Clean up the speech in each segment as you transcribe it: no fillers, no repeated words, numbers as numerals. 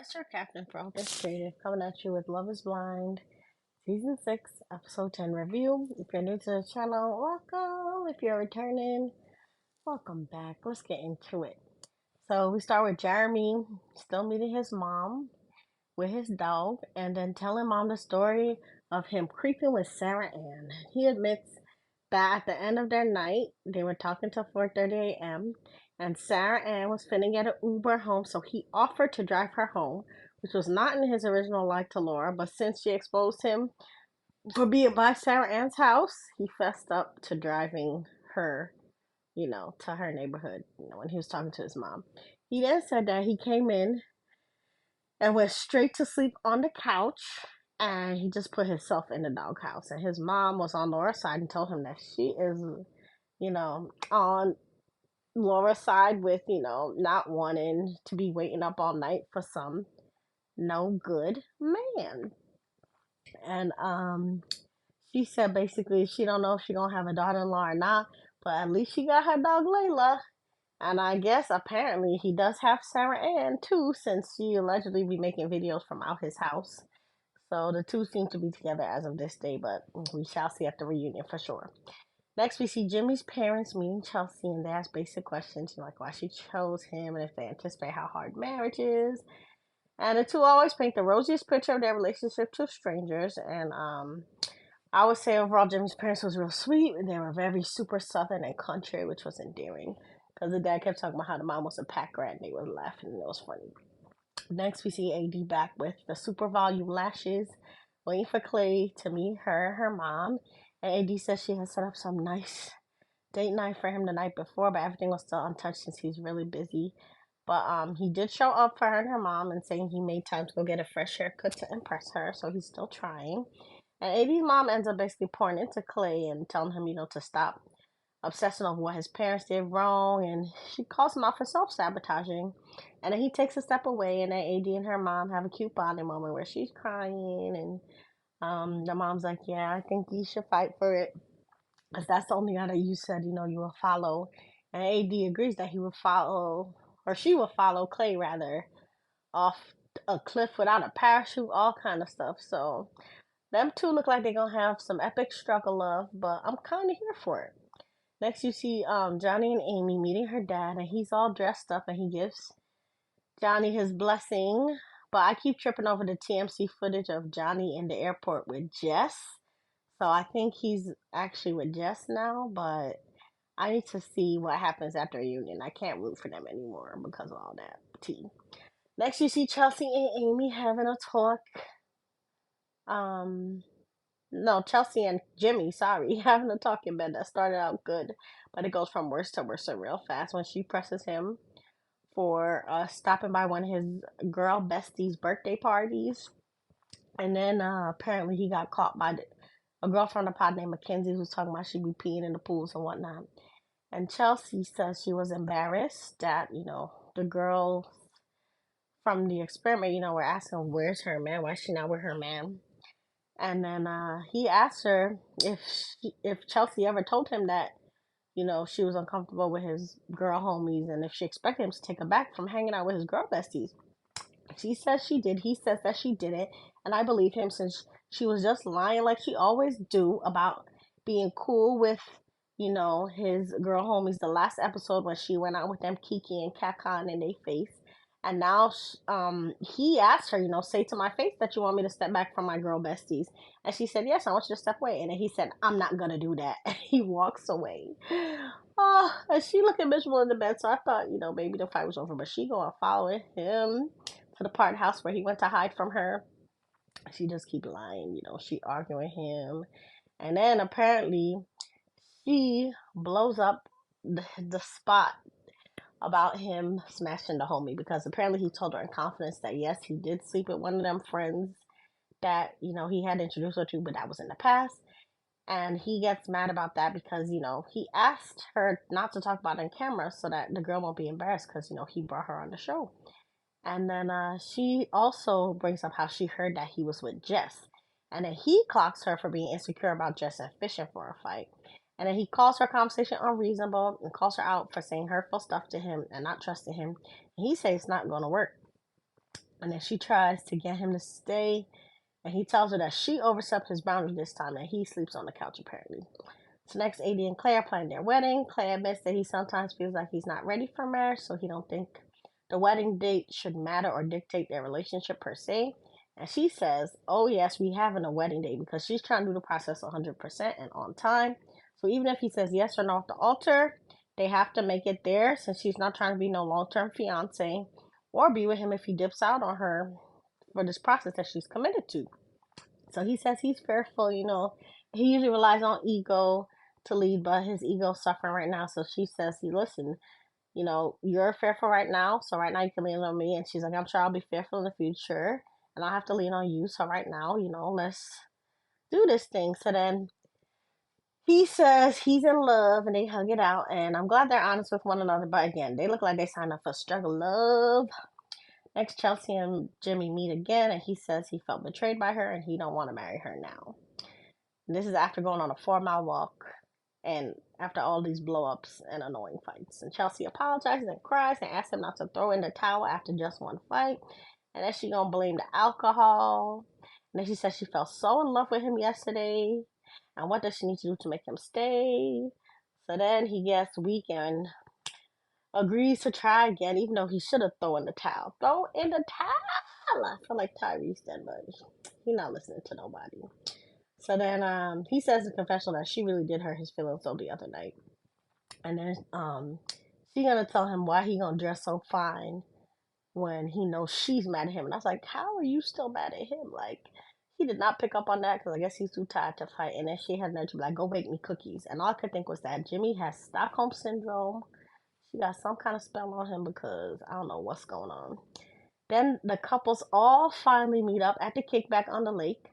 Jess, your captain for Orchestrated, coming at you with Love is Blind, Season 6, Episode 10 review. If you're new to the channel, welcome. If you're returning, welcome back. Let's get into it. So we start with Jeremy still meeting his mom with his dog and then telling mom the story of him creeping with Sarah Ann. He admits that at the end of their night, they were talking till 4:30 a.m. and Sarah Ann was finna get an Uber home, so he offered to drive her home, which was not in his original like to Laura, but since she exposed him for being by Sarah Ann's house, he fessed up to driving her, to her neighborhood, when he was talking to his mom. He then said that he came in and went straight to sleep on the couch, and he just put himself in the doghouse. And his mom was on Laura's side and told him that she is, on Laura's side with, not wanting to be waiting up all night for some no good man. And she said basically she don't know if she gonna have a daughter-in-law or not, but at least she got her dog Layla. And I guess apparently he does have Sarah Ann too, since she allegedly be making videos from out his house. So the two seem to be together as of this day, but we shall see at the reunion for sure. Next, we see Jimmy's parents meeting Chelsea, and they ask basic questions, like why she chose him and if they anticipate how hard marriage is. And the two always paint the rosiest picture of their relationship to strangers. And I would say overall, Jimmy's parents was real sweet, and they were very super southern and country, which was endearing. Because the dad kept talking about how the mom was a pack rat, and they was laughing, and it was funny. Next, we see AD back with the super volume lashes, waiting for Clay to meet her and her mom. And AD says she has set up some nice date night for him the night before, but everything was still untouched since he's really busy. But he did show up for her and her mom and saying he made time to go get a fresh haircut to impress her, so he's still trying. And AD's mom ends up basically pouring into Clay and telling him, to stop obsessing over what his parents did wrong, and she calls him out for self-sabotaging. And then he takes a step away, and then AD and her mom have a cute bonding moment where she's crying, and the mom's like, yeah, I think you should fight for it, because that's the only guy that you said, you will follow. And AD agrees that he will follow, or she will follow Clay rather, off a cliff without a parachute, all kind of stuff. So them two look like they're gonna have some epic struggle love, but I'm kind of here for it. Next, you see Johnny and Amy meeting her dad, and he's all dressed up, and he gives Johnny his blessing. But I keep tripping over the TMC footage of Johnny in the airport with Jess. So I think he's actually with Jess now, but I need to see what happens after a reunion. I can't root for them anymore because of all that tea. Next, you see Chelsea and Amy having a talk. Um, no, Chelsea and Jimmy, sorry, having a talk in bed that started out good, but it goes from worse to worse real fast when she presses him for stopping by one of his girl besties' birthday parties. And then apparently he got caught by a girl from the pod named Mackenzie who was talking about she'd be peeing in the pools and whatnot. And Chelsea says she was embarrassed that, the girl from the experiment, were asking, where's her man? Why is she not with her man? And then he asked her if Chelsea ever told him that, she was uncomfortable with his girl homies and if she expected him to take her back from hanging out with his girl besties. She says she did. He says that she didn't. And I believe him since she was just lying like she always do about being cool with, his girl homies the last episode when she went out with them Kiki and Kakan in their face. And now he asked her, say to my face that you want me to step back from my girl besties. And she said, yes, I want you to step away. And then he said, I'm not going to do that. And he walks away. Oh, and she looking miserable in the bed. So I thought, maybe the fight was over. But she going following him to the part house where he went to hide from her. She just keep lying, she arguing with him. And then apparently she blows up the spot about him smashing the homie because apparently he told her in confidence that yes, he did sleep with one of them friends that, he had introduced her to, but that was in the past. And he gets mad about that because, he asked her not to talk about it on camera so that the girl won't be embarrassed because, he brought her on the show. And then she also brings up how she heard that he was with Jess. And then he clocks her for being insecure about Jess and fishing for a fight. And then he calls her conversation unreasonable and calls her out for saying hurtful stuff to him and not trusting him. And he says it's not going to work. And then she tries to get him to stay, and he tells her that she overstepped his boundary this time and he sleeps on the couch apparently. So next, AD and Claire plan their wedding. Claire admits that he sometimes feels like he's not ready for marriage, so he don't think the wedding date should matter or dictate their relationship per se. And she says, oh yes, we having a wedding date, because she's trying to do the process 100% and on time. So even if he says yes or no at the altar, they have to make it there, since she's not trying to be no long-term fiance or be with him if he dips out on her for this process that she's committed to. So he says he's fearful, he usually relies on ego to lead, but his ego's suffering right now. So she says, listen, you're fearful right now. So right now you can lean on me. And she's like, I'm sure I'll be fearful in the future and I'll have to lean on you. So right now, let's do this thing. So then he says he's in love and they hug it out. And I'm glad they're honest with one another. But again, they look like they signed up for struggle love. Next, Chelsea and Jimmy meet again, and he says he felt betrayed by her and he don't want to marry her now. And this is after going on a 4 mile walk and after all these blow-ups and annoying fights. And Chelsea apologizes and cries and asks him not to throw in the towel after just one fight. And then she gonna blame the alcohol. And then she says she fell so in love with him yesterday. And what does she need to do to make him stay? So then he gets weak and agrees to try again, even though he should have thrown in the towel. Throw in the towel! I feel like Tyrese then, but he's not listening to nobody. So then he says in confessional that she really did hurt his feelings so the other night. And then she gonna tell him why he gonna dress so fine when he knows she's mad at him. And I was like, how are you still mad at him? Like, he did not pick up on that because I guess he's too tired to fight. And then she had nerve to be like, go bake me cookies. And all I could think was that Jimmy has Stockholm Syndrome. She got some kind of spell on him because I don't know what's going on. Then the couples all finally meet up at the kickback on the lake.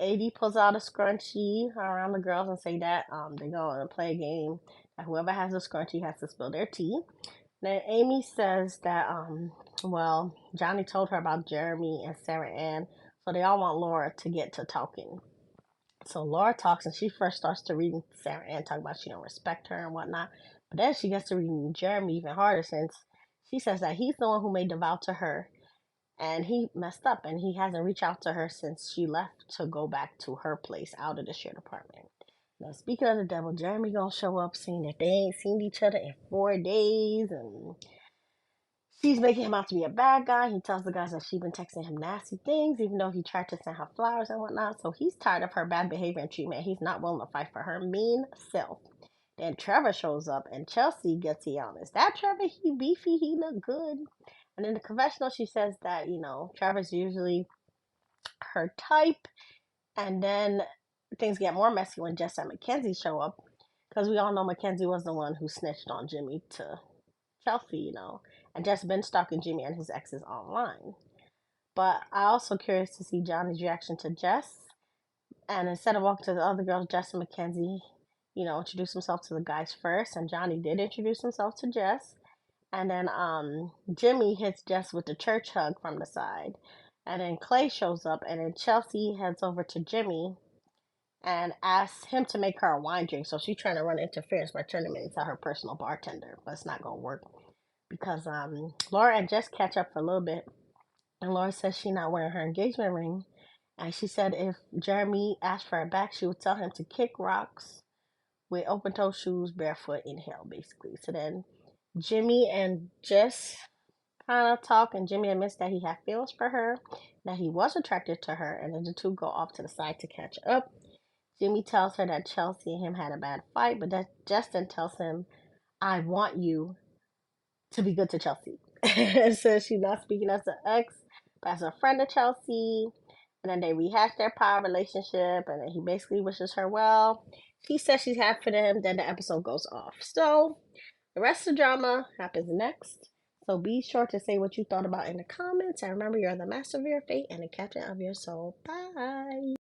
AD pulls out a scrunchie around the girls and say that they're going to play a game. That whoever has a scrunchie has to spill their tea. Then Amy says that, well, Johnny told her about Jeremy and Sarah Ann, so they all want Laura to get to talking. So Laura talks and she first starts to read Sarah Ann, talk about she don't respect her and whatnot. But then she gets to reading Jeremy even harder, since she says that he's the one who made the vow to her and he messed up and he hasn't reached out to her since she left to go back to her place out of the shared apartment. Now, speaking of the devil, Jeremy gonna show up saying that they ain't seen each other in 4 days, and she's making him out to be a bad guy. He tells the guys that she's been texting him nasty things, even though he tried to send her flowers and whatnot. So he's tired of her bad behavior and treatment. He's not willing to fight for her mean self. Then Trevor shows up and Chelsea gets he on. Is that Trevor? He beefy, he look good. And in the confessional, she says that, Trevor's usually her type. And then things get more messy when Jess and Mackenzie show up. Because we all know Mackenzie was the one who snitched on Jimmy to Chelsea. And Jess been stalking Jimmy and his exes online. But I also curious to see Johnny's reaction to Jess. And instead of walking to the other girls, Jess and Mackenzie, introduce himself to the guys first. And Johnny did introduce himself to Jess. And then Jimmy hits Jess with the church hug from the side. And then Clay shows up, and then Chelsea heads over to Jimmy and asks him to make her a wine drink. So she's trying to run interference by turning him into her personal bartender, but it's not gonna work because Laura and Jess catch up for a little bit, and Laura says she's not wearing her engagement ring, and she said if Jeremy asked for it back, she would tell him to kick rocks with open-toe shoes, barefoot, in hell, basically. So then Jimmy and Jess kind of talk, and Jimmy admits that he had feelings for her, that he was attracted to her, and then the two go off to the side to catch up. Jimmy tells her that Chelsea and him had a bad fight, but that Justin tells him, I want you to be good to Chelsea. So she's not speaking as an ex, but as a friend of Chelsea. And then they rehash their power relationship, and then he basically wishes her well. She says she's happy for them, then the episode goes off. So the rest of the drama happens next. So be sure to say what you thought about in the comments. And remember, you're the master of your fate and the captain of your soul. Bye.